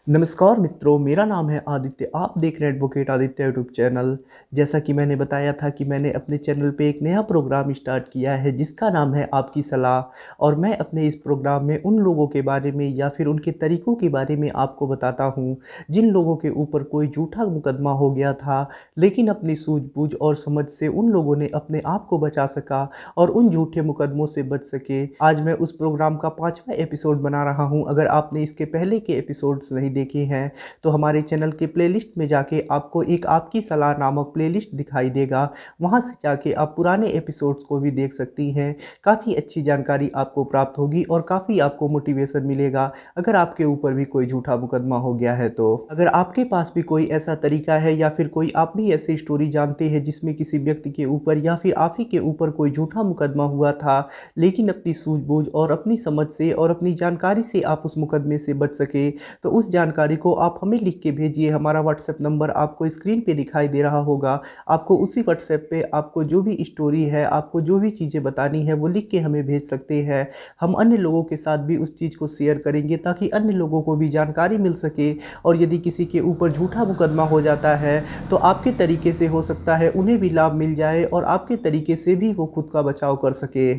नमस्कार मित्रों, मेरा नाम है आदित्य। आप देख रहे हैं एडवोकेट आदित्य यूट्यूब चैनल। जैसा कि मैंने बताया था कि मैंने अपने चैनल पे एक नया प्रोग्राम स्टार्ट किया है जिसका नाम है आपकी सलाह। और मैं अपने इस प्रोग्राम में उन लोगों के बारे में या फिर उनके तरीक़ों के बारे में आपको बताता हूँ जिन लोगों के ऊपर कोई झूठा मुकदमा हो गया था, लेकिन अपनी सूझबूझ और समझ से उन लोगों ने अपने आप को बचा सका और उन झूठे मुकदमों से बच सके। आज मैं उस प्रोग्राम का 5वां एपिसोड बना रहा हूँ। अगर आपने इसके पहले के एपिसोड्स नहीं देखे हैं तो हमारे चैनल के प्लेलिस्ट में जाके आपको एक आपकी सलाह नामक प्लेलिस्ट दिखाई देगा। वहां से जाके आप पुराने एपिसोड्स को भी देख सकती हैं। काफ़ी अच्छी जानकारी आपको प्राप्त होगी और काफ़ी आपको मोटिवेशन मिलेगा अगर आपके ऊपर भी कोई झूठा मुकदमा हो गया है। तो अगर आपके पास भी कोई ऐसा तरीका है या फिर कोई आप भी ऐसी स्टोरी जानते हैं जिसमें किसी व्यक्ति के ऊपर या फिर आप ही के ऊपर कोई झूठा मुकदमा हुआ था, लेकिन अपनी सूझबूझ और अपनी समझ से और अपनी जानकारी से आप उस मुकदमे से बच सके, तो उस जानकारी को आप हमें लिख के भेजिए। हमारा व्हाट्सएप नंबर आपको स्क्रीन पे दिखाई दे रहा होगा। आपको उसी व्हाट्सएप पे आपको जो भी स्टोरी है, आपको जो भी चीज़ें बतानी है वो लिख के हमें भेज सकते हैं। हम अन्य लोगों के साथ भी उस चीज़ को शेयर करेंगे ताकि अन्य लोगों को भी जानकारी मिल सके। और यदि किसी के ऊपर झूठा मुकदमा हो जाता है तो आपके तरीके से हो सकता है उन्हें भी लाभ मिल जाए और आपके तरीके से भी वो खुद का बचाव कर सके।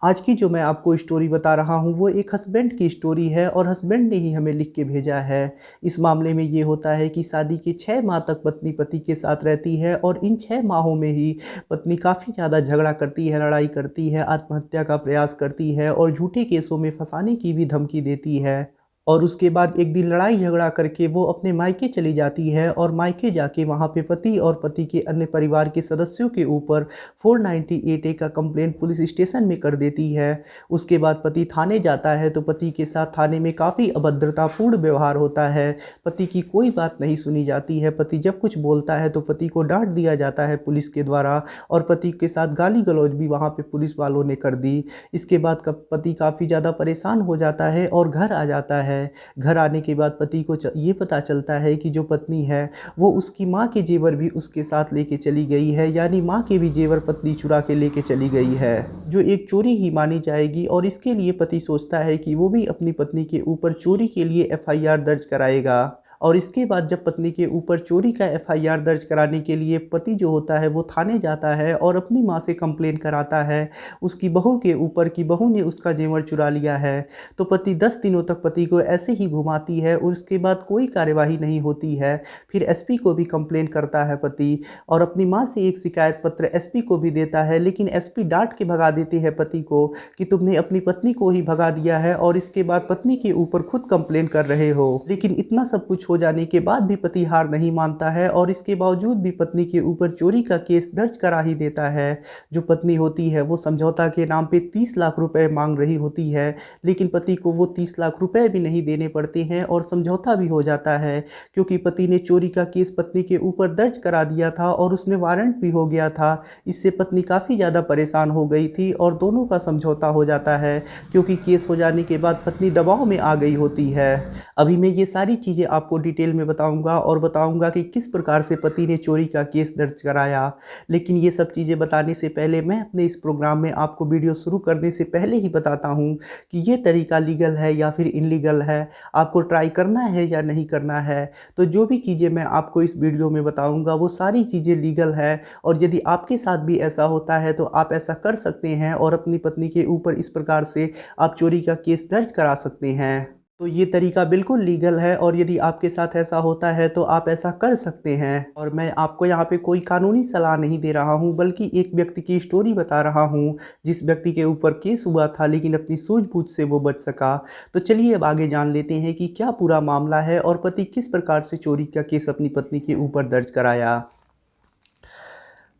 आज की जो मैं आपको स्टोरी बता रहा हूँ वो एक हस्बैंड की स्टोरी है और हस्बैंड ने ही हमें लिख के भेजा है। इस मामले में ये होता है कि शादी के 6 माह तक पत्नी पति के साथ रहती है और इन 6 माहों में ही पत्नी काफ़ी ज़्यादा झगड़ा करती है, लड़ाई करती है, आत्महत्या का प्रयास करती है और झूठे केसों में फंसाने की भी धमकी देती है। और उसके बाद एक दिन लड़ाई झगड़ा करके वो अपने मायके चली जाती है और मायके जाके वहाँ पे पति और पति के अन्य परिवार के सदस्यों के ऊपर 498A का कंप्लेंट पुलिस स्टेशन में कर देती है। उसके बाद पति थाने जाता है तो पति के साथ थाने में काफ़ी अभद्रतापूर्ण व्यवहार होता है। पति की कोई बात नहीं सुनी जाती है। पति जब कुछ बोलता है तो पति को डांट दिया जाता है पुलिस के द्वारा और पति के साथ गाली गलौज भी वहाँ पे पुलिस वालों ने कर दी। इसके बाद पति काफ़ी ज़्यादा परेशान हो जाता है और घर आ जाता है। घर आने के बाद पति को ये पता चलता है कि जो पत्नी है वो उसकी माँ के जेवर भी उसके साथ लेके चली गई है, यानी माँ के भी जेवर पत्नी चुरा के लेके चली गई है, जो एक चोरी ही मानी जाएगी। और इसके लिए पति सोचता है कि वो भी अपनी पत्नी के ऊपर चोरी के लिए FIR दर्ज कराएगा। और इसके बाद जब पत्नी के ऊपर चोरी का FIR दर्ज कराने के लिए पति जो होता है वो थाने जाता है और अपनी माँ से कंप्लेन कराता है उसकी बहू के ऊपर कि बहू ने उसका जेवर चुरा लिया है। तो पति 10 दिनों तक पति को ऐसे ही घुमाती है और उसके बाद कोई कार्यवाही नहीं होती है। फिर SP को भी कंप्लेन करता है पति और अपनी माँ से एक शिकायत पत्र SP को भी देता है, लेकिन SP डांट के भगा देते हैं पति को कि तुमने अपनी पत्नी को ही भगा दिया है और इसके बाद पत्नी के ऊपर खुद कंप्लेन कर रहे हो। लेकिन इतना सब कुछ हो जाने के बाद भी पति हार नहीं मानता है और इसके बावजूद भी पत्नी के ऊपर चोरी का केस दर्ज करा ही देता है। जो पत्नी होती है वो समझौता के नाम पे 30 लाख रुपए मांग रही होती है, लेकिन पति को वो 30 लाख रुपए भी नहीं देने पड़ते हैं और समझौता भी हो जाता है क्योंकि पति ने चोरी का केस पत्नी के ऊपर दर्ज करा दिया था और उसमें वारंट भी हो गया था। इससे पत्नी काफ़ी ज़्यादा परेशान हो गई थी और दोनों का समझौता हो जाता है क्योंकि केस हो जाने के बाद पत्नी दबाव में आ गई होती है। अभी मैं ये सारी चीज़ें आपको डिटेल में बताऊंगा और बताऊंगा कि किस प्रकार से पति ने चोरी का केस दर्ज कराया। लेकिन ये सब चीज़ें बताने से पहले मैं अपने इस प्रोग्राम में आपको वीडियो शुरू करने से पहले ही बताता हूँ कि ये तरीका लीगल है या फिर इनलीगल है, आपको ट्राई करना है या नहीं करना है। तो जो भी चीज़ें मैं आपको इस वीडियो में बताऊँगा वो सारी चीज़ें लीगल है और यदि आपके साथ भी ऐसा होता है तो आप ऐसा कर सकते हैं और अपनी पत्नी के ऊपर इस प्रकार से आप चोरी का केस दर्ज करा सकते हैं। तो ये तरीका बिल्कुल लीगल है और यदि आपके साथ ऐसा होता है तो आप ऐसा कर सकते हैं। और मैं आपको यहाँ पे कोई कानूनी सलाह नहीं दे रहा हूँ बल्कि एक व्यक्ति की स्टोरी बता रहा हूँ जिस व्यक्ति के ऊपर केस हुआ था लेकिन अपनी सूझबूझ से वो बच सका। तो चलिए अब आगे जान लेते हैं कि क्या पूरा मामला है और पति किस प्रकार से चोरी का केस अपनी पत्नी के ऊपर दर्ज कराया।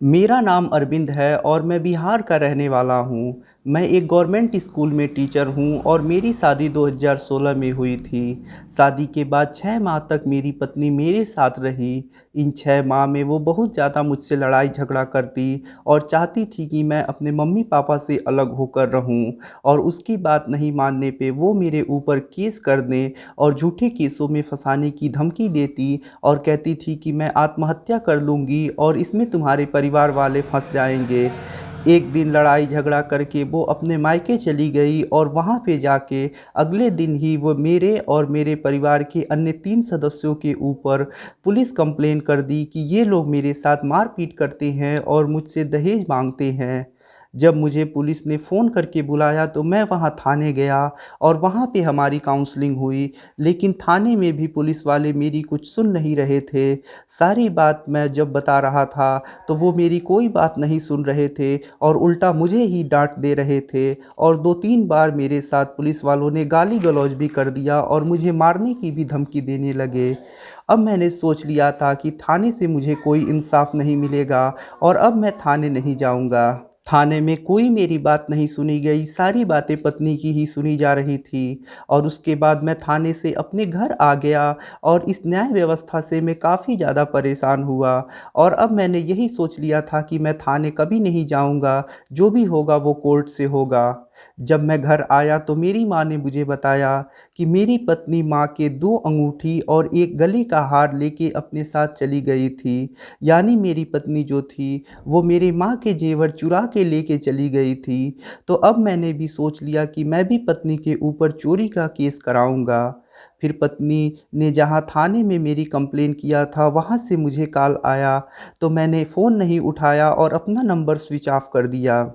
मेरा नाम अरविंद है और मैं बिहार का रहने वाला हूँ। मैं एक गवर्नमेंट स्कूल में टीचर हूँ और मेरी शादी 2016 में हुई थी। शादी के बाद 6 माह तक मेरी पत्नी मेरे साथ रही। इन 6 माह में वो बहुत ज़्यादा मुझसे लड़ाई झगड़ा करती और चाहती थी कि मैं अपने मम्मी पापा से अलग होकर रहूँ और उसकी बात नहीं मानने पे वो मेरे ऊपर केस करने और झूठे केसों में फंसाने की धमकी देती और कहती थी कि मैं आत्महत्या कर लूँगी और इसमें तुम्हारे परिवार वाले फंस जाएंगे। एक दिन लड़ाई झगड़ा करके वो अपने मायके चली गई और वहाँ पे जाके अगले दिन ही वो मेरे और मेरे परिवार के अन्य 3 सदस्यों के ऊपर पुलिस कंप्लेन कर दी कि ये लोग मेरे साथ मारपीट करते हैं और मुझसे दहेज मांगते हैं। जब मुझे पुलिस ने फ़ोन करके बुलाया तो मैं वहाँ थाने गया और वहाँ पे हमारी काउंसलिंग हुई, लेकिन थाने में भी पुलिस वाले मेरी कुछ सुन नहीं रहे थे। सारी बात मैं जब बता रहा था तो वो मेरी कोई बात नहीं सुन रहे थे और उल्टा मुझे ही डांट दे रहे थे और 2-3 बार मेरे साथ पुलिस वालों ने गाली गलौज भी कर दिया और मुझे मारने की भी धमकी देने लगे। अब मैंने सोच लिया था कि थाने से मुझे कोई इंसाफ नहीं मिलेगा और अब मैं थाने नहीं जाऊंगा। थाने में कोई मेरी बात नहीं सुनी गई, सारी बातें पत्नी की ही सुनी जा रही थी और उसके बाद मैं थाने से अपने घर आ गया और इस न्याय व्यवस्था से मैं काफ़ी ज़्यादा परेशान हुआ और अब मैंने यही सोच लिया था कि मैं थाने कभी नहीं जाऊंगा, जो भी होगा वो कोर्ट से होगा। जब मैं घर आया तो मेरी माँ ने मुझे बताया कि मेरी पत्नी माँ के 2 अंगूठी और एक गले का हार लेके अपने साथ चली गई थी। यानी मेरी पत्नी जो थी वो मेरी माँ के जेवर चुरा के लेके चली गई थी। तो अब मैंने भी सोच लिया कि मैं भी पत्नी के ऊपर चोरी का केस कराऊंगा। फिर पत्नी ने जहाँ थाने में मेरी कंप्लेन किया था वहाँ से मुझे कॉल आया, तो मैंने फ़ोन नहीं उठाया और अपना नंबर स्विच ऑफ कर दिया।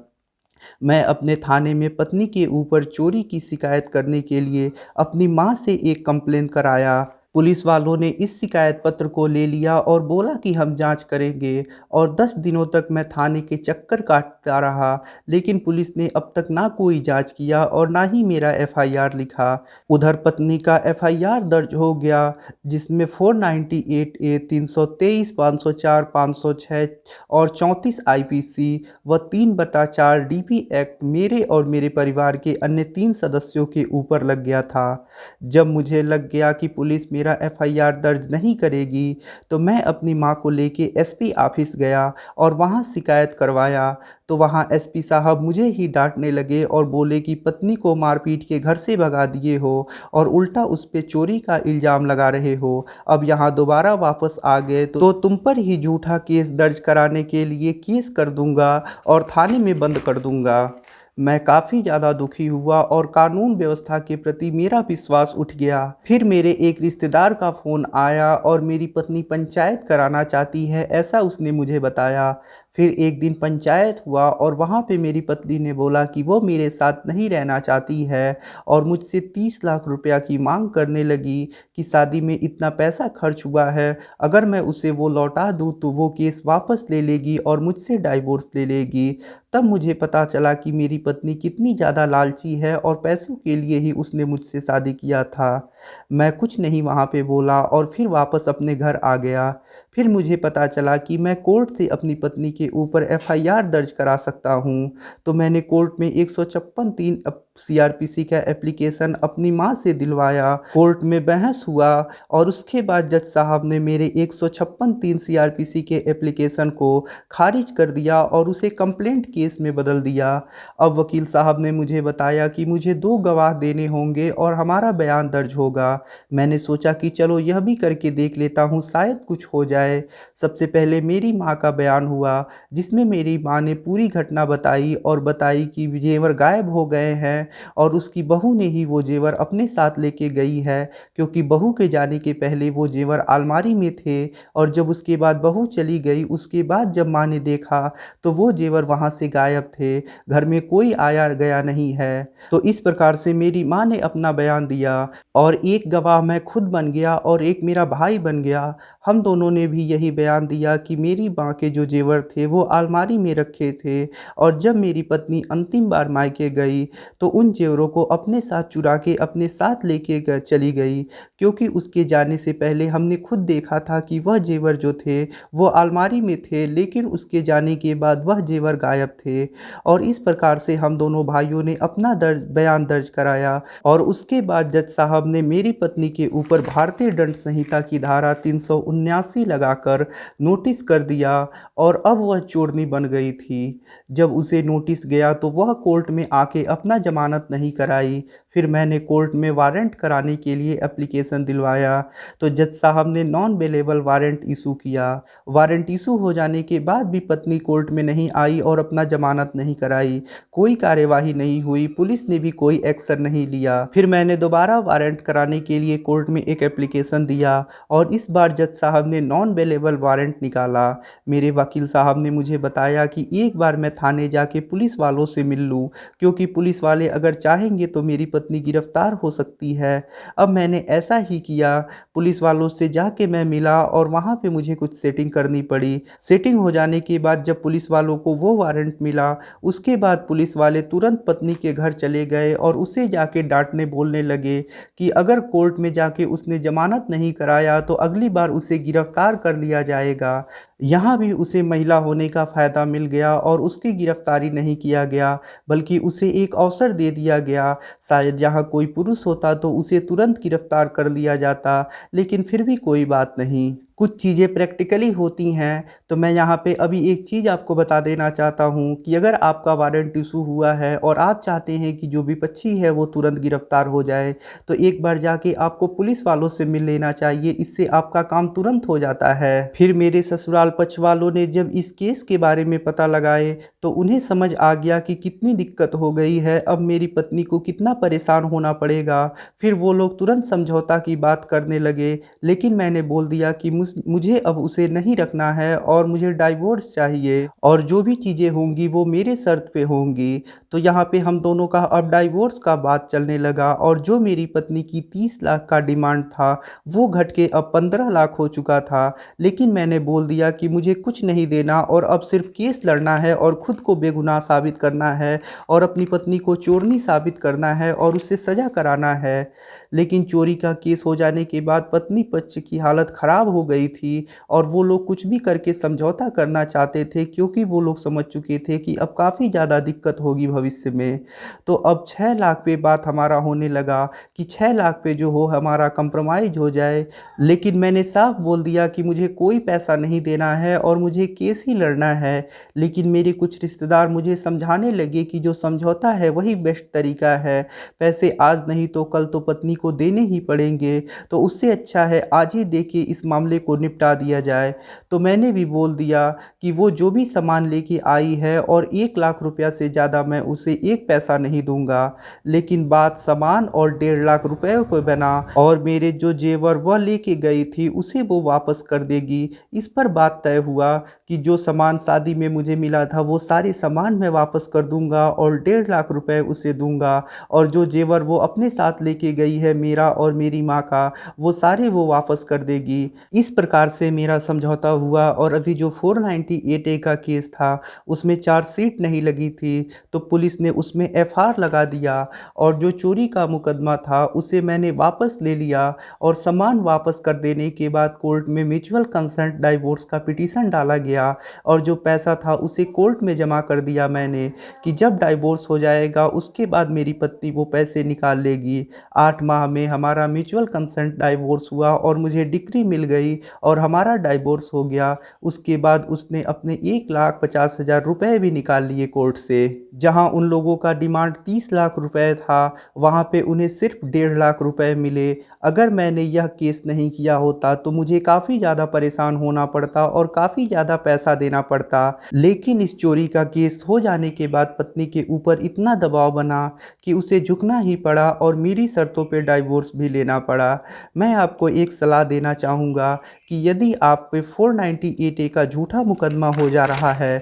मैं अपने थाने में पत्नी के ऊपर चोरी की शिकायत करने के लिए अपनी माँ से एक कंप्लेन कराया। पुलिस वालों ने इस शिकायत पत्र को ले लिया और बोला कि हम जांच करेंगे और 10 दिनों तक मैं थाने के चक्कर काटता रहा, लेकिन पुलिस ने अब तक ना कोई जांच किया और ना ही मेरा एफआईआर लिखा। उधर पत्नी का एफआईआर दर्ज हो गया जिसमें 498 ए, 323, 504, 506 और 34 आईपीसी व 3/4 डीपी एक्ट मेरे और मेरे परिवार के अन्य 3 सदस्यों के ऊपर लग गया था। जब मुझे लग गया कि पुलिस मेरा एफआईआर दर्ज नहीं करेगी तो मैं अपनी मां को लेके एसपी ऑफिस गया और वहां शिकायत करवाया। तो वहां एसपी साहब मुझे ही डांटने लगे और बोले कि पत्नी को मारपीट के घर से भगा दिए हो और उल्टा उस पे चोरी का इल्ज़ाम लगा रहे हो। अब यहाँ दोबारा वापस आ गए तो तुम पर ही झूठा केस दर्ज कराने के लिए केस कर दूंगा और थाने में बंद कर दूंगा। मैं काफ़ी ज़्यादा दुखी हुआ और कानून व्यवस्था के प्रति मेरा विश्वास उठ गया। फिर मेरे एक रिश्तेदार का फ़ोन आया और मेरी पत्नी पंचायत कराना चाहती है, ऐसा उसने मुझे बताया। फिर एक दिन पंचायत हुआ और वहाँ पे मेरी पत्नी ने बोला कि वो मेरे साथ नहीं रहना चाहती है और मुझसे 30 लाख रुपया की मांग करने लगी कि शादी में इतना पैसा खर्च हुआ है, अगर मैं उसे वो लौटा दूँ तो वो केस वापस ले लेगी और मुझसे डाइवोर्स ले लेगी। तब मुझे पता चला कि मेरी पत्नी कितनी ज़्यादा लालची है और पैसों के लिए ही उसने मुझसे शादी किया था। मैं कुछ नहीं वहाँ पे बोला और फिर वापस अपने घर आ गया। फिर मुझे पता चला कि मैं कोर्ट से अपनी पत्नी के ऊपर एफआईआर दर्ज करा सकता हूँ। तो मैंने कोर्ट में 156(3) सीआरपीसी का एप्लीकेशन अपनी माँ से दिलवाया। कोर्ट में बहस हुआ और उसके बाद जज साहब ने मेरे 156(3) सीआरपीसी के एप्लीकेशन को खारिज कर दिया और उसे कंप्लेंट केस में बदल दिया। अब वकील साहब ने मुझे बताया कि मुझे 2 गवाह देने होंगे और हमारा बयान दर्ज होगा। मैंने सोचा कि चलो यह भी करके देख लेता हूँ, शायद कुछ हो जाए। सबसे पहले मेरी माँ का बयान हुआ जिसमें मेरी माँ ने पूरी घटना बताई और बताई कि जेवर गायब हो गए हैं और उसकी बहू ने ही वो जेवर अपने साथ लेके गई है, क्योंकि बहू के जाने के पहले वो जेवर अलमारी में थे और जब उसके बाद बहू चली गई उसके बाद जब माँ ने देखा तो वो जेवर वहाँ से गायब थे, घर में कोई आया गया नहीं है। तो इस प्रकार से मेरी माँ ने अपना बयान दिया और एक गवाह मैं खुद बन गया और एक मेरा भाई बन गया। हम दोनों ने भी यही बयान दिया कि मेरी माँ के जो जेवर थे वो अलमारी में रखे थे और जब मेरी पत्नी अंतिम बार मायके गई तो उन जेवरों को अपने साथ चुरा के अपने साथ लेके चली गई, क्योंकि उसके जाने से पहले हमने खुद देखा था कि वह जेवर जो थे वो अलमारी में थे, लेकिन उसके जाने के बाद वह जेवर गायब थे। और इस प्रकार से हम दोनों भाइयों ने अपना बयान दर्ज कराया और उसके बाद जज साहब ने मेरी पत्नी के ऊपर भारतीय दंड संहिता की धारा 379 लगाकर नोटिस कर दिया और अब वह चोरनी बन गई थी। जब उसे नोटिस गया तो वह कोर्ट में आके अपना जमानत नहीं कराई। फिर मैंने कोर्ट में वारंट कराने के लिए एप्लीकेशन दिलवाया, तो जज साहब ने नॉन बेलेबल वारंट इशू किया। वारंट इशू हो जाने के बाद भी पत्नी कोर्ट में नहीं आई और अपना जमानत नहीं कराई। कोई कार्यवाही नहीं हुई, पुलिस ने भी कोई एक्शन नहीं लिया। फिर मैंने दोबारा वारंट कराने के लिए कोर्ट में एक एप्लीकेशन दिया और इस बार जज साहब ने नॉन बेलेबल वारंट निकाला। मेरे वकील साहब ने मुझे बताया कि एक बार मैं थाने जाके पुलिस वालों से मिल लूँ, क्योंकि पुलिस वाले अगर चाहेंगे तो मेरी पत्नी गिरफ्तार हो सकती है। अब मैंने ऐसा ही किया, पुलिस वालों से जाके मैं मिला और वहाँ पे मुझे कुछ सेटिंग करनी पड़ी। सेटिंग हो जाने के बाद जब पुलिस वालों को वो वारंट मिला, उसके बाद पुलिस वाले तुरंत पत्नी के घर चले गए और उसे जाके डांटने बोलने लगे कि अगर कोर्ट में जाके उसने जमानत नहीं कराया तो अगली बार उसे गिरफ्तार कर लिया जाएगा। यहाँ भी उसे महिला होने का फ़ायदा मिल गया और उसकी गिरफ्तारी नहीं किया गया, बल्कि उसे एक अवसर दे दिया गया। शायद यहाँ कोई पुरुष होता तो उसे तुरंत गिरफ्तार कर लिया जाता, लेकिन फिर भी कोई बात नहीं। कुछ चीज़ें प्रैक्टिकली होती हैं। तो मैं यहाँ पे अभी एक चीज़ आपको बता देना चाहता हूँ कि अगर आपका वारंट इशू हुआ है और आप चाहते हैं कि जो विपक्षी है वो तुरंत गिरफ्तार हो जाए, तो एक बार जाके आपको पुलिस वालों से मिल लेना चाहिए। इससे आपका काम तुरंत हो जाता है। फिर मेरे ससुराल पक्ष वालों ने जब इस केस के बारे में पता लगाए तो उन्हें समझ आ गया कि कितनी दिक्कत हो गई है, अब मेरी पत्नी को कितना परेशान होना पड़ेगा। फिर वो लोग तुरंत समझौता की बात करने लगे, लेकिन मैंने बोल दिया कि मुझे अब उसे नहीं रखना है और मुझे डाइवोर्स चाहिए और जो भी चीज़ें होंगी वो मेरे शर्त पे होंगी। तो यहाँ पे हम दोनों का अब डाइवोर्स का बात चलने लगा और जो मेरी पत्नी की 30 लाख का डिमांड था वो घट के अब 15 लाख हो चुका था। लेकिन मैंने बोल दिया कि मुझे कुछ नहीं देना और अब सिर्फ केस लड़ना है और ख़ुद को बेगुनाह साबित करना है और अपनी पत्नी को चोरनी साबित करना है और उससे सज़ा कराना है। लेकिन चोरी का केस हो जाने के बाद पत्नी पक्ष की हालत ख़राब हो गई थी और वो लोग कुछ भी करके समझौता करना चाहते थे, क्योंकि वो लोग समझ चुके थे कि अब काफ़ी ज़्यादा दिक्कत होगी भविष्य में। तो अब 6 लाख पे बात हमारा होने लगा कि 6 लाख पे जो हो हमारा कंप्रोमाइज़ हो जाए। लेकिन मैंने साफ बोल दिया कि मुझे कोई पैसा नहीं देना है और मुझे केस ही लड़ना है। लेकिन मेरे कुछ रिश्तेदार मुझे समझाने लगे कि जो समझौता है वही बेस्ट तरीका है, पैसे आज नहीं तो कल तो पत्नी को देने ही पड़ेंगे, तो उससे अच्छा है आज ही देके इस मामले को निपटा दिया जाए। तो मैंने भी बोल दिया कि वो जो भी सामान लेके आई है और 1 लाख रुपया से ज़्यादा मैं उसे एक पैसा नहीं दूंगा। लेकिन बात सामान और 1.5 लाख रुपए पर बना और मेरे जो जेवर वह लेके गई थी उसे वो वापस कर देगी। इस पर बात तय हुआ कि जो सामान शादी में मुझे मिला था वो सारे सामान मैं वापस कर दूंगा और 1.5 लाख रुपए उसे दूंगा, और जो जेवर वो अपने साथ लेके गई है मेरा और मेरी माँ का, वो सारे वो वापस कर देगी। इस प्रकार से मेरा समझौता हुआ और अभी जो 498A का केस था उसमें चार्जशीट नहीं लगी थी, तो पुलिस ने उसमें FR लगा दिया और जो चोरी का मुकदमा था उसे मैंने वापस ले लिया और सामान वापस कर देने के बाद कोर्ट में म्यूचुअल कंसेंट डाइवोर्स का पिटीशन डाला गया और जो पैसा था उसे कोर्ट में जमा कर दिया मैंने कि जब डाइवोर्स हो जाएगा उसके बाद मेरी पत्नी वो पैसे निकाल लेगी। 8 माह में हमारा म्यूचुअल कंसेंट डाइवोर्स हुआ और मुझे डिक्री मिल गई और हमारा डाइवोर्स हो गया। उसके बाद उसने अपने 1,50,000 रुपये भी निकाल लिए कोर्ट से। जहां उन लोगों का डिमांड 30 लाख रुपए था, वहां पे उन्हें सिर्फ 1.5 लाख रुपए मिले। अगर मैंने यह केस नहीं किया होता तो मुझे काफ़ी ज़्यादा परेशान होना पड़ता और काफ़ी ज़्यादा पैसा देना पड़ता। लेकिन इस चोरी का केस हो जाने के बाद पत्नी के ऊपर इतना दबाव बना कि उसे झुकना ही पड़ा और मेरी शर्तों पे डाइवोर्स भी लेना पड़ा। मैं आपको एक सलाह देना चाहूँगा कि यदि आप पे 498A का झूठा मुकदमा हो जा रहा है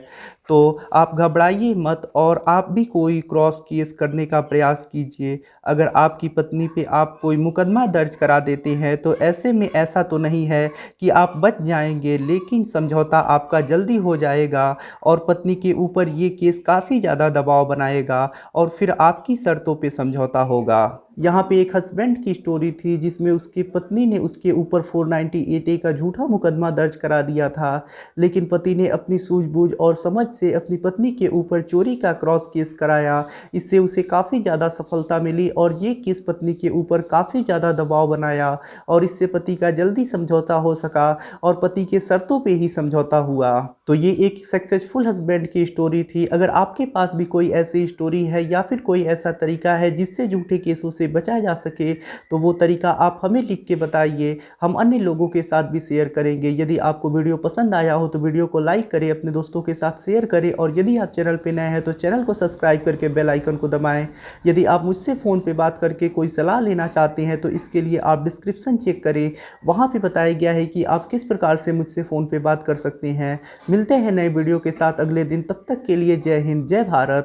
तो आप घबराइए मत और आप भी कोई क्रॉस केस करने का प्रयास कीजिए। अगर आपकी पत्नी पे आप कोई मुकदमा दर्ज करा देते हैं तो ऐसे में ऐसा तो नहीं है कि आप बच जाएंगे, लेकिन समझौता आपका जल्दी हो जाएगा और पत्नी के ऊपर ये केस काफ़ी ज़्यादा दबाव बनाएगा और फिर आपकी शर्तों पे समझौता होगा। यहाँ पे एक हस्बैंड की स्टोरी थी जिसमें उसकी पत्नी ने उसके ऊपर 498A का झूठा मुकदमा दर्ज करा दिया था, लेकिन पति ने अपनी सूझबूझ और समझ से अपनी पत्नी के ऊपर चोरी का क्रॉस केस कराया। इससे उसे काफ़ी ज़्यादा सफलता मिली और ये केस पत्नी के ऊपर काफ़ी ज़्यादा दबाव बनाया और इससे पति का जल्दी समझौता हो सका और पति के शर्तों पे ही समझौता हुआ। तो ये एक सक्सेसफुल हस्बैंड की स्टोरी थी। अगर आपके पास भी कोई ऐसी स्टोरी है या फिर कोई ऐसा तरीका है जिससे झूठे केसों से बचा जा सके, तो वो तरीका आप हमें लिख के बताइए, हम अन्य लोगों के साथ भी शेयर करेंगे। यदि आपको वीडियो पसंद आया हो तो वीडियो को लाइक करें, अपने दोस्तों के साथ शेयर करें और यदि आप चैनल पे नए हैं तो चैनल को सब्सक्राइब करके बेल आइकन को दबाएं। यदि आप मुझसे फ़ोन पे बात करके कोई सलाह लेना चाहते हैं तो इसके लिए आप डिस्क्रिप्शन चेक करें, वहाँ पे बताया गया है कि आप किस प्रकार से मुझसे फ़ोन पे बात कर सकते हैं। मिलते हैं नए वीडियो के साथ अगले दिन, तब तक के लिए जय हिंद, जय भारत।